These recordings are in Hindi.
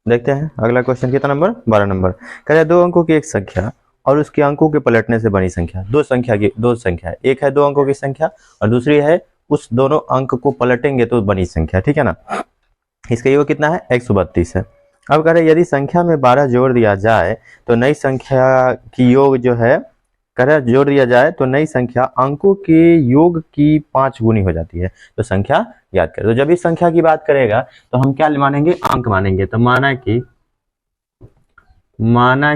देखते हैं अगला क्वेश्चन कितना नंबर 12 नंबर। कह रहा है दो अंकों की एक संख्या और उसके अंकों के पलटने से बनी संख्या। दो संख्या है, एक है दो अंकों की संख्या और दूसरी है उस दोनों अंक को पलटेंगे तो बनी संख्या, ठीक है ना। इसका योग कितना है 132 है। अब कह रहे यदि संख्या में 12 जोड़ दिया जाए तो नई संख्या की योग जो है, कह रहे जोड़ दिया जाए तो नई संख्या अंकों के योग की 5 गुनी हो जाती है। तो संख्या याद करें। तो जब इस संख्या की बात करेगा तो हम क्या मानेंगे, अंक मानेंगे। तो माना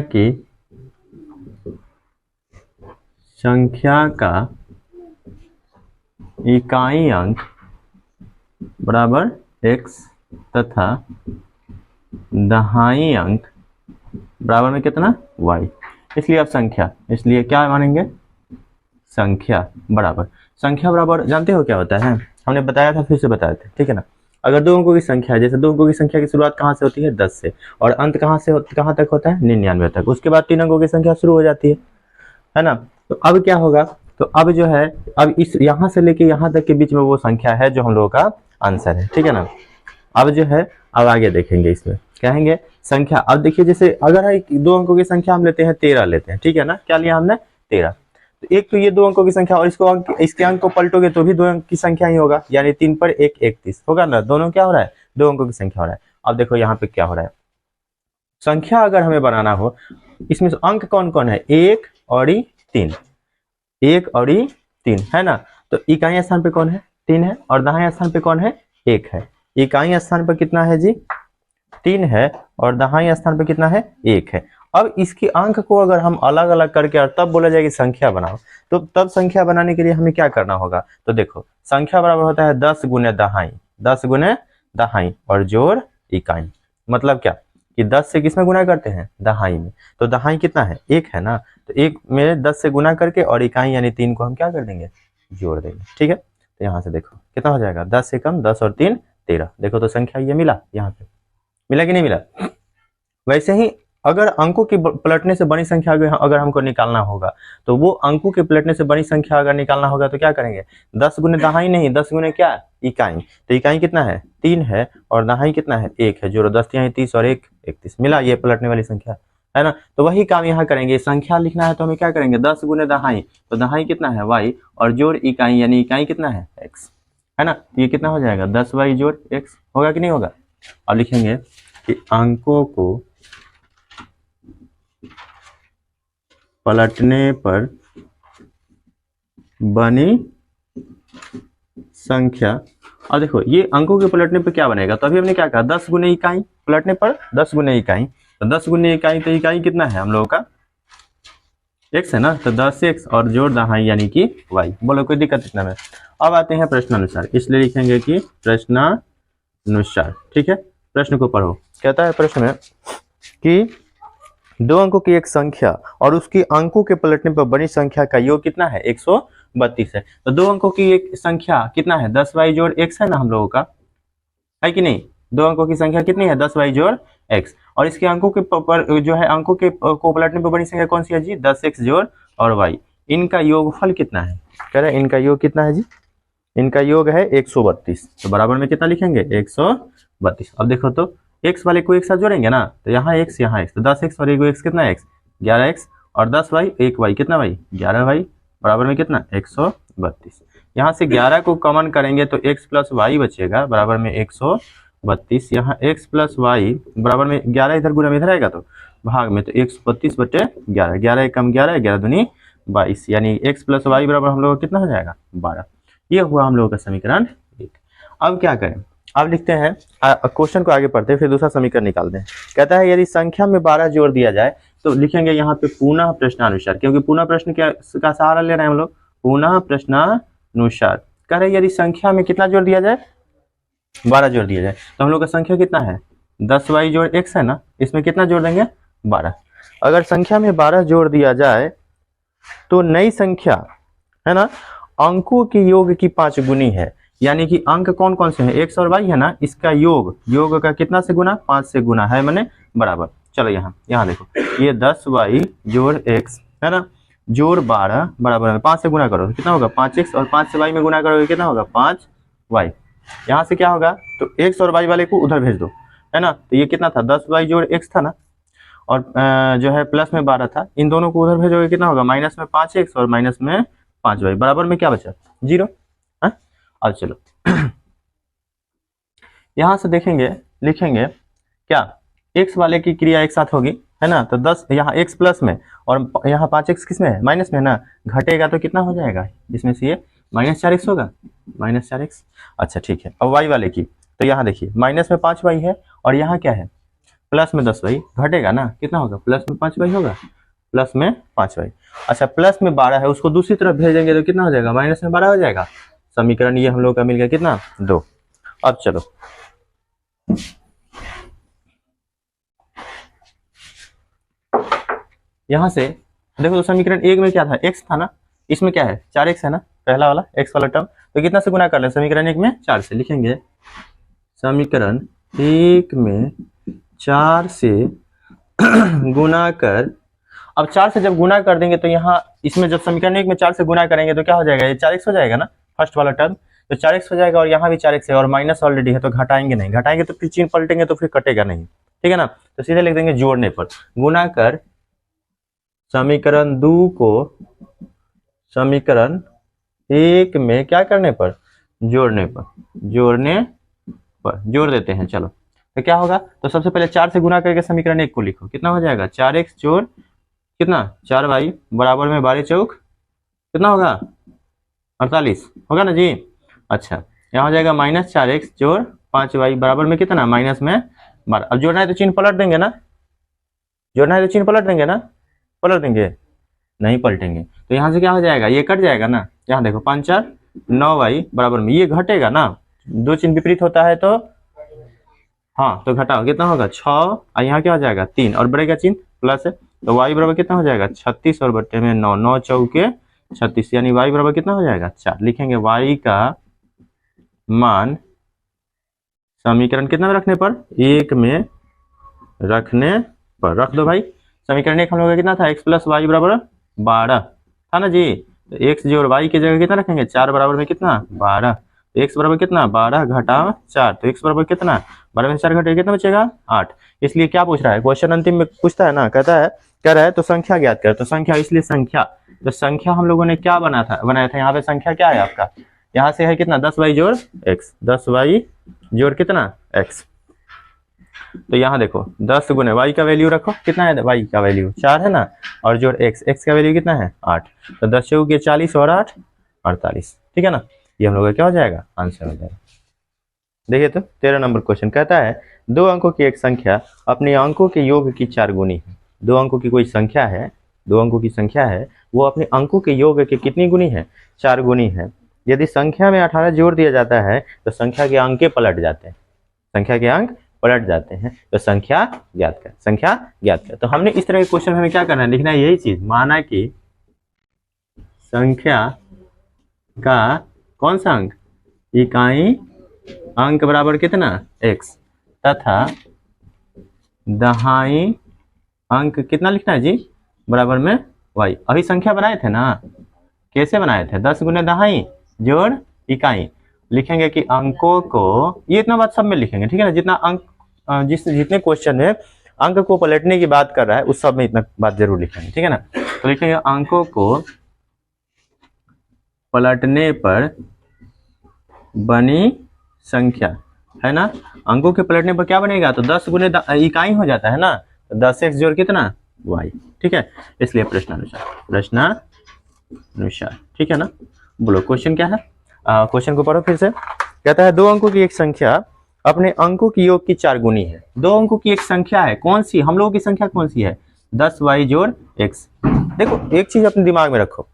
कि संख्या का इकाई अंक बराबर x तथा दहाई अंक बराबर में कितना y। इसलिए अब संख्या, इसलिए क्या मानेंगे, संख्या बराबर जानते हो क्या होता है, हमने बताया था, फिर से बताए थे, ठीक है ना। अगर दो अंकों की संख्या है, जैसे दो अंकों की संख्या की शुरुआत कहाँ से होती है 10 से और अंत कहाँ तक होता है 99 तक। उसके बाद तीन अंकों की संख्या शुरू हो जाती है ना। तो अब क्या होगा, तो अब जो है अब इस यहाँ से लेके यहाँ तक के बीच में वो संख्या है जो हम लोगों का आंसर है, ठीक है ना। अब जो है अब आगे देखेंगे, इसमें कहेंगे संख्या। अब देखिए जैसे अगर दो अंकों की संख्या हम लेते हैं 13 लेते हैं, ठीक है ना। क्या लिया हमने 13। तो एक तो ये दो अंकों की संख्या और इसके अंक को पलटोगे तो भी दो अंक की संख्या ही होगा, यानी 3 पर 1 31 होगा ना। दोनों क्या हो रहा है, दो अंकों की संख्या हो रहा है। अब देखो यहाँ पे क्या हो रहा है, संख्या अगर हमें बनाना हो इसमें अंक कौन कौन है, 1 और 3, 1 और 3 है ना। तो इकाई स्थान पे कौन है 3 है और दहाई स्थान पे कौन है 1 है। इकाई स्थान पर कितना है जी 3 है और दहाई स्थान पे कितना है 1 है। अब इसके अंक को अगर हम अलग अलग करके और तब बोला जाए कि संख्या बनाओ, तो तब संख्या बनाने के लिए हमें क्या करना होगा। तो देखो संख्या बराबर होता है 10 गुने दहाई, 10 गुने दहाई और जोड़ इकाई। मतलब क्या कि 10 से किसमें गुना करते हैं, दहाई में। तो दहाई कितना है 1 है ना। तो 1 में 10 से गुना करके और इकाई यानी 3 को हम क्या कर देंगे, जोड़ देंगे, ठीक है। तो यहाँ से देखो कितना हो जाएगा, 10 से कम 10 और 3 13। देखो तो संख्या ये मिला, यहाँ पे मिला कि नहीं मिला। वैसे ही अगर अंकों के पलटने से बड़ी संख्या अगर हमको निकालना होगा, तो वो अंकों के पलटने से बड़ी संख्या अगर निकालना होगा तो क्या करेंगे, 10 गुने दहाई नहीं, 10 गुने क्या इकाई। तो इकाई कितना है 3 है और दहाई कितना है 1 है। जोड़ो 10 यहाँ 30 और 1 31, मिला ये पलटने वाली संख्या है ना। तो वही काम यहाँ करेंगे, संख्या लिखना है तो हमें क्या करेंगे 10 गुने दहाई, तो दहाई कितना है y और जोड़ इकाई यानी इकाई कितना है x है ना। तो ये कितना हो जाएगा 10y जोड़ x, होगा कि नहीं होगा। अब लिखेंगे कि अंकों को पलटने पर बनी संख्या। और देखो ये अंकों के पलटने पर क्या बनेगा, तो अभी हमने क्या कहा 10 गुने इकाई, पलटने पर 10 गुने इकाई। तो 10 गुने इकाई, तो इकाई कितना है हम लोगों का x है ना। तो 10x और जोड़ दहाई यानी कि y। बोलो कोई दिक्कत इतना में। अब आते हैं प्रश्नानुसार, इसलिए लिखेंगे कि प्रश्नानुसार, ठीक है। प्रश्न को पढ़ो। कहता है प्रश्न में कि दो अंकों की एक संख्या और उसकी अंकों के पलटने पर बनी संख्या का योग कितना है 132 है। तो दो अंकों की एक संख्या कितना है 10y जोड़ x है ना हम लोगों का, है कि नहीं। दो अंकों की संख्या कितनी है 10y जोड़ x और इसके अंकों के पर जो है अंकों के को पलटने पर बनी संख्या कौन सी है जी 10x जोड़ और y। इनका योगफल कितना है, कह रहे इनका योग कितना है जी, इनका योग है 132। तो बराबर में कितना लिखेंगे 132। अब देखो तो x वाले को एक साथ जोड़ेंगे ना, तो यहाँ x यहाँ x, तो 10x और 1x कितना x 11x और 10y 1y कितना y 11y बराबर में कितना 132। यहाँ से 11 को कॉमन करेंगे तो x प्लस y बचेगा बराबर में 132। यहाँ x प्लस y बराबर में 11 इधर गुना में इधर आएगा तो भाग में, तो 132 बटे 11, 11 कम 11, 11 दूनी 22, यानी x प्लस y बराबर हम लोग कितना हो जाएगा 12। ये हुआ हम लोगों का समीकरण 1। अब क्या करें, अब लिखते हैं क्वेश्चन को आगे पढ़ते हैं फिर दूसरा समीकरण निकालते हैं। कहता है यदि संख्या में 12 जोड़ दिया जाए तो लिखेंगे यहाँ पे पुनः प्रश्नानुसार, क्योंकि पुनः प्रश्न का सहारा ले रहे हैं हम लोग, पुनः प्रश्नानुसार। कह रहे यदि संख्या में कितना जोड़ दिया जाए 12 जोड़ दिया जाए, तो हम लोग का संख्या कितना है 10y जोड़ x है ना, इसमें कितना जोड़ देंगे 12। अगर संख्या में 12 जोड़ दिया जाए तो नई संख्या है ना अंकों के योग की 5 गुनी है, यानी कि अंक कौन कौन से हैं x और y है ना, इसका योग का कितना से गुना 5 से गुना है मैंने बराबर। चलो यहाँ देखो ये 10y जोड़ x है ना जोड़ 12 बराबर में 5 से गुना करो तो कितना होगा 5x और 5 से y में गुना करोगे कितना होगा 5y। यहाँ से क्या होगा तो x और y वाले को उधर भेज दो, है ना। तो ये कितना था 10y जोड़ x था ना, और जो है प्लस में 12 था। इन दोनों को उधर भेजोगे कितना होगा, माइनस में 5x और माइनस में 5y, बराबर में क्या बचा 0। हाँ अब चलो यहां से देखेंगे, लिखेंगे क्या, x वाले की क्रिया एक साथ होगी, है ना। तो 10 यहाँ x प्लस में और यहाँ 5x किस में है, माइनस में ना, घटेगा तो कितना हो जाएगा इसमें से, ये -4x होगा, -4x। अच्छा ठीक है, अब y वाले की, तो यहाँ देखिए माइनस में 5y है और यहाँ क्या है प्लस में 10y, घटेगा ना, कितना होगा प्लस में 5y होगा, प्लस में 5y। अच्छा प्लस में 12 है, उसको दूसरी तरफ भेजेंगे तो कितना हो जाएगा, माइनस में 12 हो जाएगा। समीकरण ये हम लोग का मिल गया कितना 2। अब चलो यहां से देखो, तो समीकरण 1 में क्या था, x था ना, इसमें क्या है 4x है ना, पहला वाला x वाला टर्म, तो कितना से गुना कर ले, समीकरण 1 में 4 से, लिखेंगे समीकरण 1 में 4 से गुना कर। अब 4 से जब गुना कर देंगे तो यहाँ इसमें जब समीकरण 1 में 4 से गुना करेंगे तो क्या हो जाएगा, ये 4x हो जाएगा ना, फर्स्ट वाला टर्म, तो 4x हो जाएगा, और यहाँ भी 4x है और माइनस ऑलरेडी है, तो घटाएंगे नहीं, घटाएंगे तो फिर चिन्ह पलटेंगे तो फिर कटेगा नहीं, ठीक है ना। तो सीधे लिख देंगे जोड़ने पर, गुना कर समीकरण 2 को समीकरण 1 में क्या करने पर, जोड़ने पर, जोड़ देते हैं। चलो तो क्या होगा, तो सबसे पहले 4 से गुना करके समीकरण 1 को लिखो, कितना हो जाएगा 4x जोड़ कितना 4y बराबर में 12 चौक कितना होगा 48 होगा ना जी। अच्छा यहाँ हो जाएगा -4x जोड़ 5y बराबर में कितना माइनस में 12। अब जोड़ना है तो चिन्ह पलट देंगे ना, जोड़ना है तो चिन्ह पलट देंगे ना, पलट देंगे नहीं पलटेंगे, तो यहाँ से क्या हो जाएगा, ये कट जाएगा ना, यहाँ देखो 5 4 9y बराबर में, ये घटेगा ना, दो चिन्ह विपरीत होता है तो हाँ, तो घटाओ कितना होगा 6, और यहाँ क्या हो जाएगा 3, और बढ़ेगा चिन्ह प्लस है, तो y बराबर कितना हो जाएगा 36 और बट्टे में 9, 9 चौके 36, यानी y बराबर कितना हो जाएगा 4। लिखेंगे y का मान समीकरण कितना में रखने पर, 1 में रखने पर, रख दो भाई। समीकरण 1 हम लोग का कितना था, x प्लस वाई बराबर 12 था ना जी, तो x जोड़ y की जगह कितना रखेंगे 4 बराबर में कितना 12, तो x बराबर कितना 12 घटाव 4, तो x बराबर कितना 12 में 4 घटे कितना बचेगा 8। इसलिए क्या पूछ रहा है क्वेश्चन, अंतिम में पूछता है ना, कहता है कह रहा है तो संख्या ज्ञात कर, तो संख्या इसलिए संख्या, तो संख्या हम लोगों ने क्या बनाया था, यहाँ पे संख्या क्या है आपका, यहाँ से है कितना 10y जोड़ x, 10y जोड़ कितना x, तो यहाँ देखो 10 गुने y का वैल्यू रखो, कितना है y का वैल्यू 4 है ना, और जोड़ x का वैल्यू कितना है 8, तो 10 चौके 40 और 8 48, ठीक है ना। ये हम लोग का क्या हो जाएगा आंसर हो जाएगा। देखिए तो 13 नंबर क्वेश्चन कहता है 2 अंकों की एक संख्या अपने अंकों के योग की 4 गुनी है। 2 अंकों की कोई संख्या है, 2 अंकों की संख्या है, वो अपने अंकों के योग के कितनी गुनी है 4 गुनी है। यदि संख्या में 18 जोड़ दिया जाता है तो संख्या के अंक पलट जाते हैं, संख्या के अंक पलट जाते हैं, तो संख्या ज्ञात कर, संख्या ज्ञात कर। तो हमने इस तरह के क्वेश्चन हमें क्या करना है, लिखना है यही चीज, माना कि संख्या का कौन सा अंक, इकाई अंक बराबर कितना x, तथा दहाई अंक कितना लिखना है जी बराबर में y। अभी संख्या बनाए थे ना, कैसे बनाए थे, 10 गुने दहाई जोड़ इकाई। लिखेंगे कि अंकों को, ये इतना बात सब में लिखेंगे, ठीक है ना, जितना अंक जितने क्वेश्चन में अंक को पलटने की बात कर रहा है उस सब में इतना बात जरूर लिखेंगे, ठीक है ना। तो लिखेंगे अंकों को पलटने पर बनी संख्या, है ना, अंकों के पलटने पर क्या बनेगा, तो 10 गुने इकाई हो जाता है ना, तो 10x जोड़ कितना y, ठीक है। इसलिए प्रश्नानुसार, ठीक है ना। बोलो क्वेश्चन क्या है, क्वेश्चन को पढ़ो फिर से। कहता है 2 अंकों की एक संख्या अपने अंकों की योग की 4 गुनी है। 2 अंकों की एक संख्या है, कौन सी, हम लोगों की संख्या कौन सी है 10y जोड़ x। देखो एक चीज अपने दिमाग में रखो,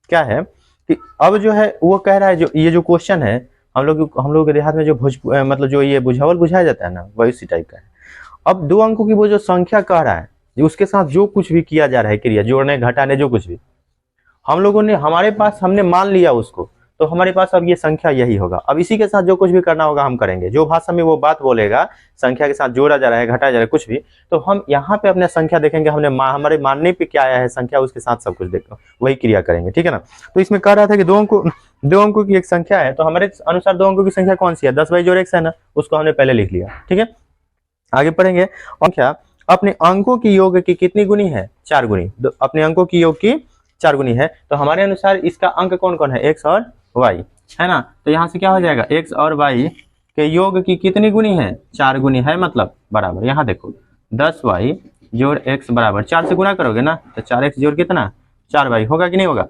क्या है कि अब जो है वो कह रहा है, जो ये जो क्वेश्चन है हम लोग के देहात में जो मतलब जो ये बुझावल बुझाया जाता है ना, वही उसी टाइप का है। अब 2 अंकों की वो जो संख्या कह रहा है, जो उसके साथ जो कुछ भी किया जा रहा है क्रिया, जोड़ने घटाने जो कुछ भी हम लोगों ने, हमारे पास हमने मान लिया उसको, तो हमारे पास अब ये संख्या यही होगा। अब इसी के साथ जो कुछ भी करना होगा हम करेंगे, जो भाषा में वो बात बोलेगा संख्या के साथ जोड़ा जा रहा है घटाया जा रहा है कुछ भी, तो हम यहाँ पे अपने संख्या देखेंगे, हमने हमारे मानने पे क्या आया है संख्या, उसके साथ सब कुछ देखो वही क्रिया करेंगे, ठीक है ना। तो इसमें कह रहा था कि 2 अंकों की एक संख्या है, तो हमारे अनुसार 2 अंकों की संख्या कौन सी है 10y जोड़ x है ना, उसको हमने पहले लिख लिया, ठीक है। आगे पढ़ेंगे। और क्या, अपने अंकों की योग की कितनी गुनी है? 4 गुनी। अपने अंकों की योग की 4 गुनी है, तो हमारे अनुसार इसका अंक कौन कौन है? x और y, है ना। तो यहाँ से क्या हो जाएगा, x और y के योग की कितनी गुनी है? 4 गुनी है, मतलब बराबर। यहाँ देखो 10y जोड़ x बराबर 4 से गुना करोगे ना, तो 4x जोड़ कितना? 4y होगा कि नहीं होगा?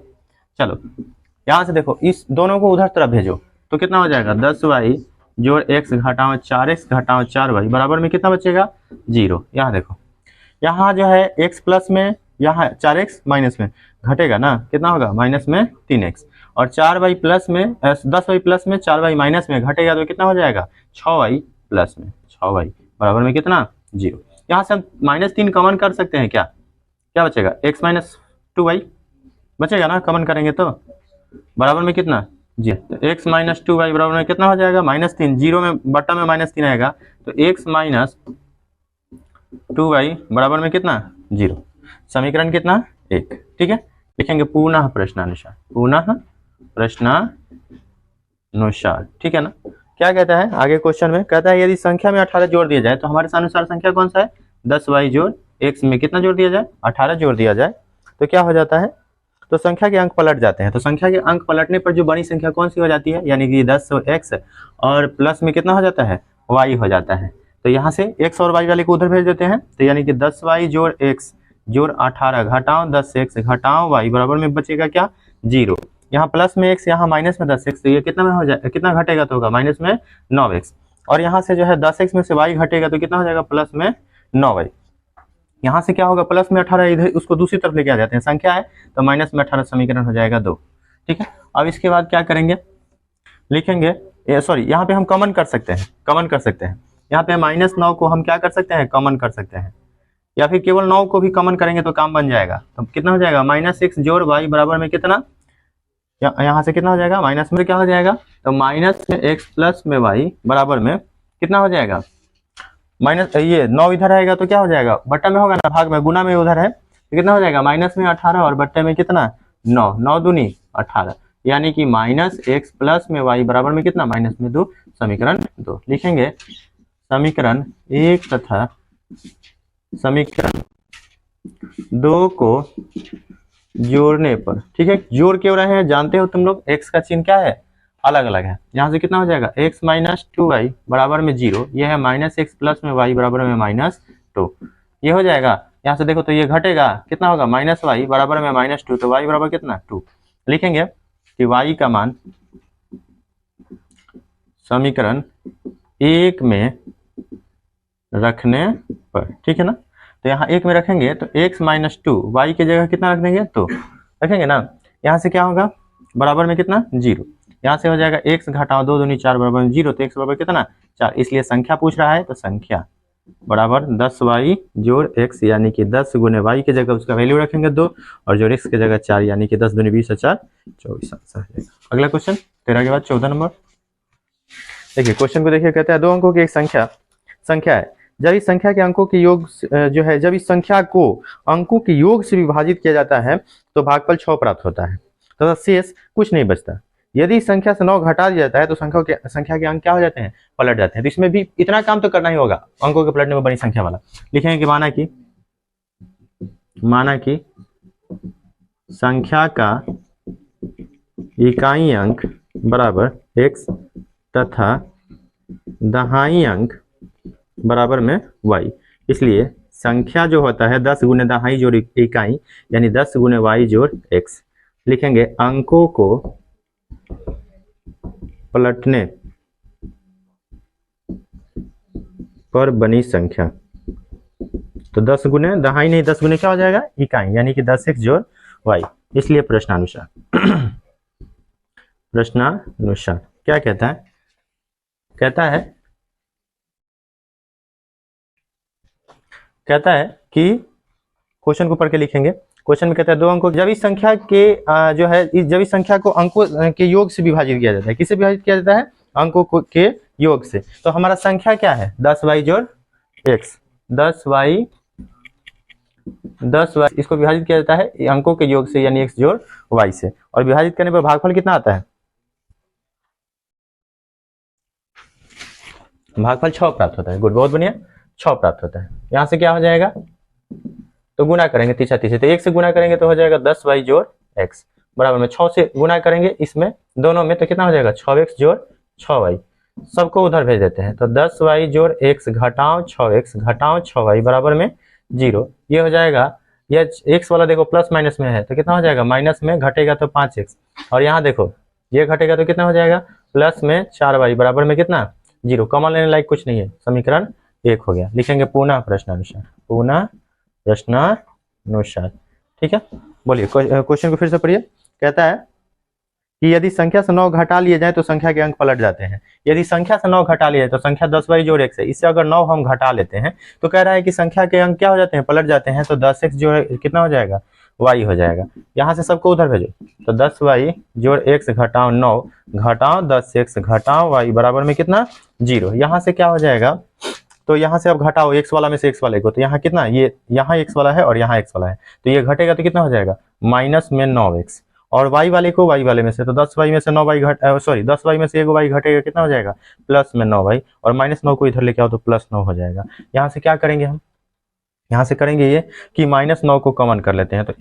चलो यहाँ से देखो, इस दोनों को उधर तरफ भेजो तो कितना हो जाएगा? 10y जोड़ x घटाओ 4x घटाओ 4y बराबर में कितना बचेगा? 0। यहाँ देखो, यहाँ जो है x प्लस में, यहाँ 4x माइनस में घटेगा ना, कितना होगा? माइनस में 3x। और 4y प्लस में 10y प्लस में 4y माइनस में घटेगा तो कितना हो जाएगा? 6y प्लस में 6y बराबर में कितना? 0। यहाँ से हम -3 कॉमन कर सकते हैं क्या? क्या बचेगा? x माइनस 2y बचेगा ना, कॉमन करेंगे तो बराबर में कितना? जी, तो x माइनस 2y बराबर में कितना हो जाएगा? -3। 0 में बट्टा में -3 आएगा, तो x माइनस 2y बराबर में कितना? 0। समीकरण कितना? 1। ठीक है, लिखेंगे पुनः प्रश्नानुसार, पुनः प्रश्नानुसार। ठीक है ना। क्या कहता है आगे क्वेश्चन में? कहता है यदि संख्या में 18 जोड़ दिया जाए तो हमारे अनुसार संख्या कौन सा है? 10y जोड़ x में कितना जोड़ दिया जाए? 18 जोड़ दिया जाए तो क्या हो जाता है? तो संख्या के अंक पलट जाते हैं। तो संख्या के अंक पलटने पर जो बड़ी संख्या कौन सी हो जाती है? यानी कि 10x और प्लस में कितना हो जाता है? y हो जाता है। तो यहाँ से x और y वाले को उधर भेज देते हैं, तो यानी कि 10y जोड़ x जोड़ 18 घटाओ 10x घटाओ y बराबर में बचेगा क्या? 0। यहाँ प्लस में x, यहाँ माइनस में 10x, तो ये कितना में हो जाएगा? कितना घटेगा तो होगा? माइनस में 9x। और यहाँ से जो है 10x में से y घटेगा तो कितना हो जाएगा? प्लस में 9y। यहाँ से क्या होगा? प्लस में 18 इधर उसको दूसरी तरफ लेके आ जाते हैं, संख्या है तो माइनस में 18 समीकरण हो जाएगा 2। ठीक है, अब इसके बाद क्या करेंगे? लिखेंगे, सॉरी यहाँ पे हम कॉमन कर सकते हैं, कॉमन कर सकते हैं। यहाँ पे -9 को हम क्या कर सकते हैं? कॉमन कर सकते हैं, या फिर केवल 9 को भी कॉमन करेंगे तो काम बन जाएगा। तो कितना हो जाएगा? -6 जोड़ y बराबर में कितना? यहाँ से कितना हो जाएगा? माइनस में क्या हो जाएगा? तो माइनस में x प्लस में y बराबर में कितना हो जाएगा? माइनस, ये 9 इधर आएगा तो क्या हो जाएगा? बट्टा में होगा ना, भाग में, गुना में उधर है तो कितना हो जाएगा? माइनस में 18 और बट्टे में कितना? 9, 9 दूनी 18, यानी कि -x प्लस में y बराबर में कितना? -2। समीकरण 2 लिखेंगे। समीकरण 1 तथा समीकरण 2 को जोड़ने पर, ठीक है, जोड़ क्यों रहे हैं? जानते हो तुम लोग, x का चिन्ह क्या है? अलग अलग है। यहाँ से कितना हो जाएगा? x माइनस 2y बराबर में 0, ये है -x प्लस में y बराबर में -2, ये हो जाएगा। यहाँ से देखो तो ये घटेगा, कितना होगा? -y बराबर में -2, तो y बराबर कितना? 2। लिखेंगे कि y का मान समीकरण 1 में रखने पर, ठीक है ना। तो यहाँ 1 में रखेंगे तो x माइनस 2 y की जगह कितना रख देंगे? तो रखेंगे ना। यहाँ से क्या होगा? बराबर में कितना? 0। यहाँ से हो जाएगा x घटाओ 2 दूनी 4 बराबर में 0, तो x बराबर कितना? 4। इसलिए संख्या पूछ रहा है तो संख्या बराबर 10y जोड़ x, यानी कि 10 गुने y की जगह उसका वैल्यू रखेंगे 2 और जोड़ x की जगह 4, यानी कि 10 दूनी 20 और 4 24 आंसर है। अगला क्वेश्चन 13 के बाद 14 नंबर। देखिए क्वेश्चन को देखिए, कहता है 2 अंकों की एक संख्या है, जब इस संख्या के अंकों के योग जो है, जब इस संख्या को अंकों के योग से विभाजित किया जाता है तो भागफल 6 प्राप्त होता है, तो शेष कुछ नहीं बचता। यदि इस संख्या से 9 घटा दिया जाता है तो संख्या के अंक क्या हो जाते हैं? पलट जाते हैं। तो इसमें भी इतना काम तो करना ही होगा, अंकों के पलटने में बड़ी संख्या वाला। लिखेंगे कि माना कि संख्या का इकाई अंक बराबर x तथा दहाई अंक बराबर में y। इसलिए संख्या जो होता है 10 गुने दहाई जोड़ इकाई, यानी 10 गुने y जोड़ x। लिखेंगे अंकों को पलटने पर बनी संख्या। तो 10 गुने दहाई नहीं, 10 गुने क्या हो जाएगा? इकाई, यानी कि 10x जोड़ y। इसलिए प्रश्नानुसार प्रश्नानुसार क्या कहता है? कहता है कि क्वेश्चन को पढ़ के लिखेंगे। क्वेश्चन में कहता है 2 अंकों, जब इस संख्या के जो है, जब इस संख्या को अंकों के योग से विभाजित किया जाता है, किससे विभाजित किया जाता है? अंकों के योग से। तो हमारा संख्या क्या है? 10y जोड़ x, 10y इसको विभाजित किया जाता है अंकों के योग से, यानी x जोड़ y से, और विभाजित करने पर भागफल कितना आता है? भागफल 6 प्राप्त होता है। गुड, बहुत बढ़िया, 6 प्राप्त होता है। यहाँ से क्या हो जाएगा, तो गुना करेंगे तीसरा तीसरे, तो 1 से गुना करेंगे तो हो जाएगा 10y जोड़ x बराबर में 6 से गुना करेंगे इसमें दोनों में, तो कितना हो जाएगा 6x जोड़ 6y, सबको उधर भेज देते हैं, तो 10y जोड़ x घटाओ 6x घटाओ 6y बराबर में 0। ये हो जाएगा, ये x वाला देखो प्लस माइनस में है तो कितना हो जाएगा, माइनस में घटेगा तो 5x, और यहाँ देखो ये घटेगा तो कितना हो जाएगा, प्लस में 4y बराबर में कितना 0। कॉमन लेने लायक कुछ नहीं है, समीकरण 1 हो गया। लिखेंगे पुनः प्रश्नानुसार, पुनः प्रश्नानुसार। ठीक है, बोलिए क्वेश्चन को फिर से पढ़िए। कहता है कि यदि संख्या से 9 घटा लिए जाए तो संख्या के अंक पलट जाते हैं। यदि संख्या से 9 घटा लिए जाए तो संख्या 10y जोड़ x है, इससे अगर 9 हम घटा लेते हैं तो कह रहा है कि संख्या के अंक क्या हो जाते हैं, पलट जाते हैं, तो 10x जो है कितना हो जाएगा, y हो जाएगा। यहाँ से सबको उधर भेजो, तो 10y जोड़ x घटाओ 9 घटाओ 10x घटाओ y बराबर में कितना 0। यहाँ से क्या हो जाएगा, तो यहाँ से अब घटाओ x वाला में से x वाले को, तो यहाँ कितना, ये यहाँ x वाला है और यहाँ x वाला है, तो ये घटेगा तो कितना हो जाएगा, माइनस में 9x, और y वाले को y वाले में से, तो 10y में से 9y 10y में से 1y घटेगा, कितना हो जाएगा प्लस में 9y, और माइनस 9 को इधर लेके आओ तो प्लस 9 हो जाएगा। यहाँ से क्या करेंगे हम, यहाँ से करेंगे ये कि माइनस 9 को कॉमन कर लेते हैं, तो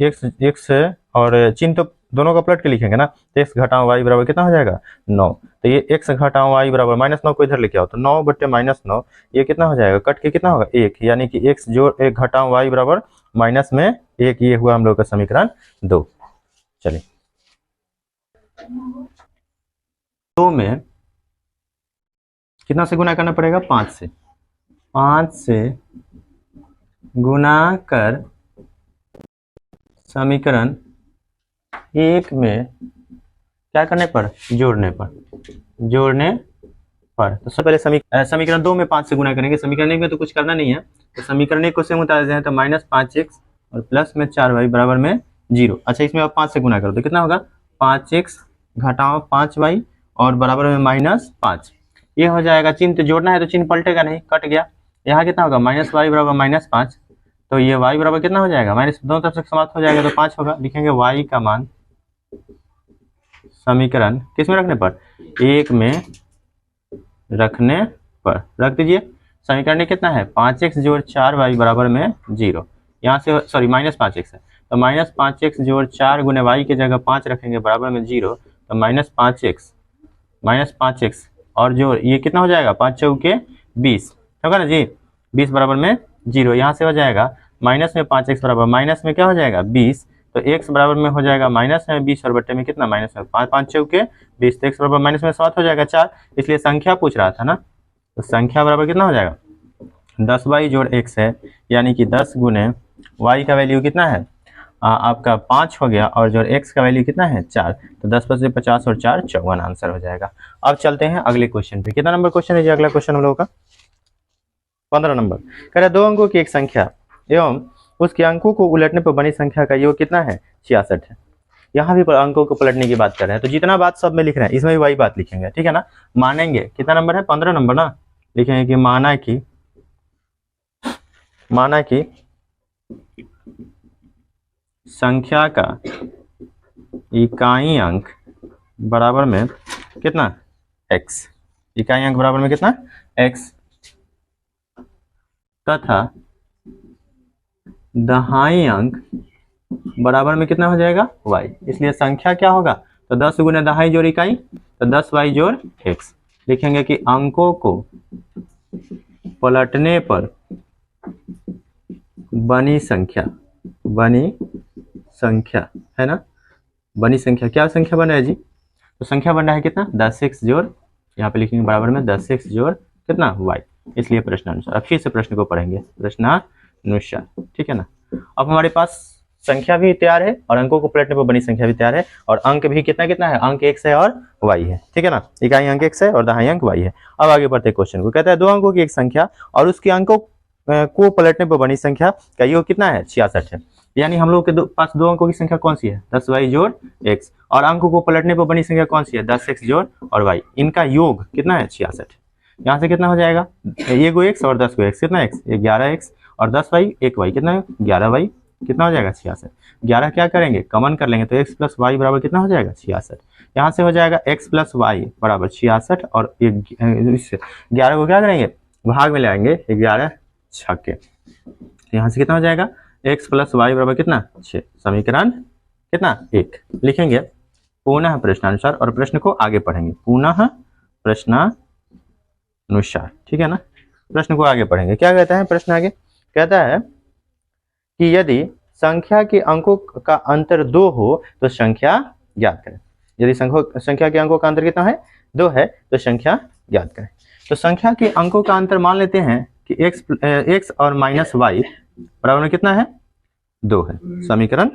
x और चिन्ह तो दोनों का पलट के लिखेंगे ना, तो x घटाओ y बराबर कितना हो जाएगा 9, तो ये x घटाओ y बराबर माइनस 9 को इधर लेके आओ तो 9 बट्टे माइनस 9, ये कितना हो जाएगा, कट के कितना होगा 1, यानी कि x जोड़ 1 घटाओ y बराबर माइनस में 1, ये हुआ हम लोग का समीकरण 2। चलिए 2 में कितना से गुना करना पड़ेगा, 5 से गुना कर समीकरण 1 में क्या करने पर, जोड़ने पर, तो सबसे पहले समीकरण 2 में 5 से गुना करेंगे, समीकरण 1 में तो कुछ करना नहीं है, तो समीकरण 1 को सेम उतार देते हैं, तो माइनस 5x और प्लस में 4y बराबर में 0। अच्छा, इसमें अब 5 से गुना करो तो कितना होगा, 5x घटाओ 5y और बराबर में माइनस 5, ये हो जाएगा। चिन्ह तो जोड़ना है तो चिन्ह पलटेगा नहीं, कट गया। यहाँ कितना होगा, माइनस y बराबर माइनस 5, तो ये y बराबर कितना हो जाएगा, माइनस दोनों तरफ से समाप्त हो जाएगा तो 5 होगा। लिखेंगे y का मान समीकरण किस में रखने पर, 1 में रखने पर, रख दीजिए। समीकरण कितना है, 5x जोड़ 4y बराबर में 0, यहाँ से सॉरी माइनस 5x है, तो माइनस 5x जोड़ 4 गुने y की जगह 5 रखेंगे बराबर में 0, तो माइनस 5x और जो ये कितना हो जाएगा, 5 चौके 20 होगा ना जी, 20 बराबर में 0। यहाँ से हो जाएगा माइनस में 5x बराबर माइनस में क्या हो जाएगा 20, तो x बराबर में हो जाएगा माइनस में 20 और बट्टे में कितना, माइनस में 5 चौके 20, तो x बराबर माइनस में 7 हो जाएगा 4, इसलिए संख्या पूछ रहा था ना, तो संख्या बराबर कितना हो जाएगा 10y जोड़ x है, यानी कि 10 गुने y का वैल्यू कितना है आपका 5 हो गया, और जो x का वैल्यू कितना है 4, तो 10 + 50 और 4 54 आंसर हो जाएगा। अब चलते हैं अगले क्वेश्चन पे। कितना नंबर क्वेश्चन है जी अगला क्वेश्चन हम लोगों का, 15 नंबर। कह रहा है 2 अंकों की एक संख्या एवं उसके अंकों को उलटने पर बनी संख्या का योग कितना है, 66 है। यहाँ भी अंकों को पलटने की बात कर रहे हैं, तो जितना बात सब में लिख रहे हैं इसमें भी वही बात लिखेंगे, ठीक है ना। मानेंगे, कितना नंबर है 15 नंबर ना, लिखेंगे कि माना कि संख्या का इकाई अंक बराबर में कितना x, इकाई अंक बराबर में कितना x, तथा दहाई अंक बराबर में कितना हो जाएगा y। इसलिए संख्या क्या होगा, तो 10 गुने दहाई जोड़ इकाई, तो 10y जोड़ x। लिखेंगे कि अंकों को पलटने पर बनी संख्या है ना, बनी संख्या, क्या संख्या बना है जी, तो संख्या बन रहा है कितना 10x जोड़, यहाँ पे लिखेंगे बराबर में 10x जोड़ कितना y। इसलिए प्रश्नानुसार। अब फिर से प्रश्न को पढ़ेंगे प्रश्नानुसार, ठीक है ना। अब हमारे पास संख्या भी तैयार है और अंकों को पलटने पर बनी संख्या भी तैयार है, और अंक भी कितना कितना है, अंक x है और y है, ठीक है ना। इकाई अंक x है और दहाई अंक y है। अब आगे बढ़ते क्वेश्चन को। कहता है 2 अंकों की एक संख्या और उसके अंकों को पलटने पर बनी संख्या का योग कितना है, 66 है। यानी हम लोग के पास 2 अंकों की संख्या कौन सी है, 10y जोड़ x, और अंकों को पलटने पर बनी संख्या कौन सी है, 10x जोड़ और y। इनका योग कितना है 66। यहाँ से कितना हो जाएगा, 1 x और 10 x, कितना x 11x और 10y 1y, कितना है 11y, कितना हो जाएगा 66। 11 क्या करेंगे, कॉमन कर लेंगे, तो x + y बराबर कितना हो जाएगा 66। यहाँ से हो जाएगा x + y बराबर 66, और 11 को क्या करेंगे भाग में ले आएंगे, 11 छक्के। यहाँ से कितना हो जाएगा, x प्लस वाई बराबर कितना 6, समीकरण कितना 1 लिखेंगे। पुनः प्रश्नानुसार, और प्रश्न को आगे पढ़ेंगे, पुनः प्रश्नानुसार, ठीक है ना। प्रश्न को आगे पढ़ेंगे, क्या कहता है प्रश्न आगे, कहता है कि यदि संख्या के अंकों का अंतर 2 हो तो संख्या ज्ञात करें। यदि संख्या के अंकों का अंतर कितना है, 2 है, तो संख्या ज्ञात करें। तो संख्या के अंकों का अंतर मान लेते हैं कि x और माइनस वाई बराबर में कितना है, 2 है, समीकरण।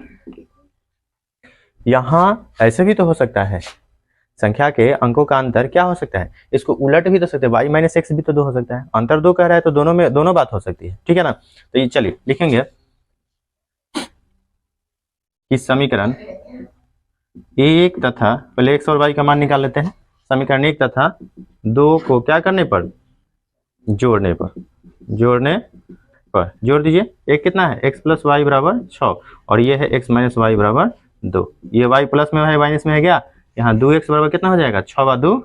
यहां ऐसे भी तो हो सकता है, संख्या के अंकों का अंतर क्या हो सकता है, इसको उलट भी तो सकते हैं, y माइनस एक्स भी तो 2 हो सकता है, अंतर 2 कह रहा है तो दोनों में दोनों बात हो सकती है, ठीक है ना। तो ये चलिए लिखेंगे कि समीकरण 1 तथा, पहले x और y का मान निकाल लेते हैं, समीकरण 1 तथा 2 को क्या करने पर, जोड़ने पर जोड़ दीजिए। एक कितना है, x प्लस वाई बराबर 6, और ये है x माइनस वाई बराबर 2, ये y प्लस में है माइनस में है गया, यहाँ 2x बराबर कितना हो जाएगा, 6 × 2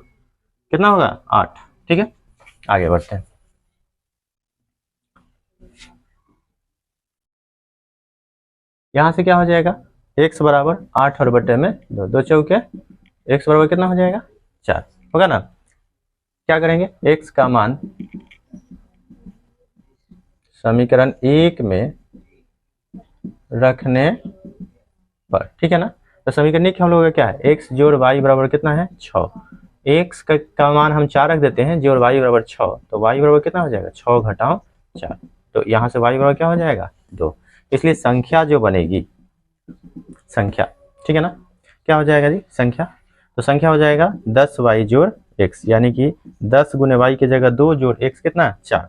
कितना होगा 8, ठीक है। आगे बढ़ते हैं, यहाँ से क्या हो जाएगा, x बराबर 8 और बटे में 2, 2 चौके x बराबर कितना हो जाएगा 4 होगा ना। क्या करेंगे, x का मान समीकरण 1 में रखने पर, ठीक है ना। तो समीकरण 1 हम लोगों का क्या है, x जोड़ y बराबर कितना है 6, x का मान हम 4 रख देते हैं, जोड़ y बराबर 6, तो y बराबर कितना हो जाएगा 6 घटाओ 4, तो यहाँ से y बराबर क्या हो जाएगा 2। इसलिए संख्या जो बनेगी, संख्या, ठीक है ना, क्या हो जाएगा जी संख्या, तो संख्या हो जाएगा 10y जोड़ x, यानी कि 10 गुने y की जगह 2 जोड़ x कितना 4,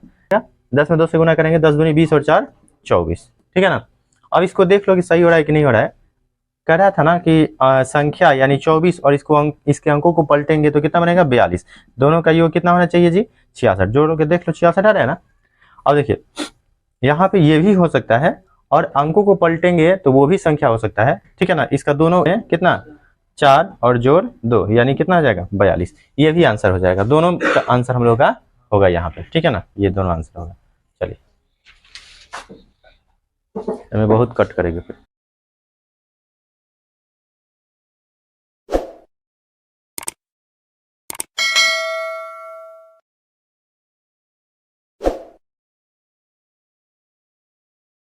10 में 2 से गुना करेंगे, 10 दूनी 20 और 4 24, ठीक है ना। अब इसको देख लो कि सही हो रहा है कि नहीं हो रहा है। कह रहा था ना कि संख्या यानी 24 और इसके अंकों को पलटेंगे तो कितना बनेगा 42, दोनों का योग कितना होना चाहिए जी 66, जोड़ो के देख लो 66 आ रहा है ना। अब देखिए यहाँ पे ये भी हो सकता है, और अंकों को पलटेंगे तो वो भी संख्या हो सकता है, ठीक है ना। इसका दोनों है कितना 4 और जोड़ 2, यानी कितना आ जाएगा 42, ये भी आंसर हो जाएगा, दोनों का आंसर हम लोग का होगा यहाँ पे, ठीक है ना, ये दोनों आंसर होगा। चलिए हमें बहुत कट करेगी फिर।